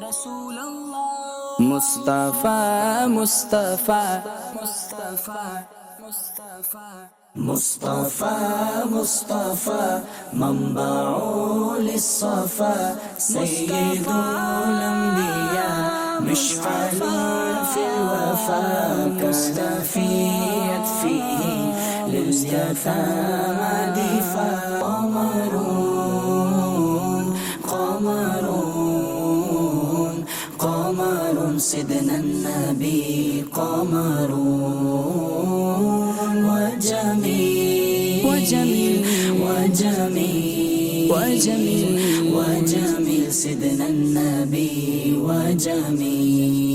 رسول الله. مصطفى مصطفى مصطفى مصطفى منبع للصفا، سيد الأنبياء مشعل في الوفا، كاستفيت فيه لليتامى دفا. قمر سيدنا النبي قمر، وجميل وجميل وجميل وجميل وجميل سيدنا النبي وجميل.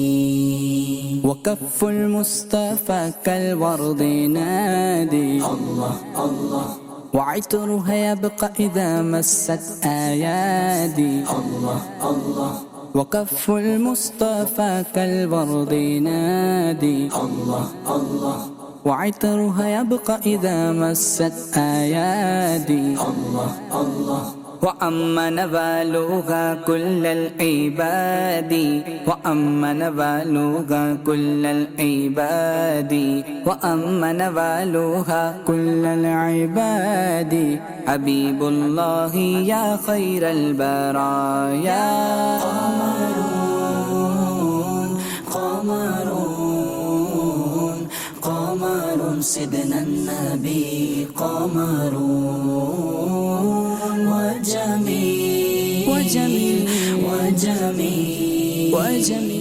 وكف المصطفى كالورد نادي الله الله، وعطرها يبقى إذا مست أيادي الله الله. وكف المصطفى كالورد نادي الله الله، وعطرها يبقى إذا مست أيادي الله الله. وأما نبالغها كل العباد، وأما نبالغها كل العباد، وأما نبالغها كل العباد، حبيب الله يا خير البرايا. قمر سيدنا النبي قمر، وجميل وجميل وجميل وجميل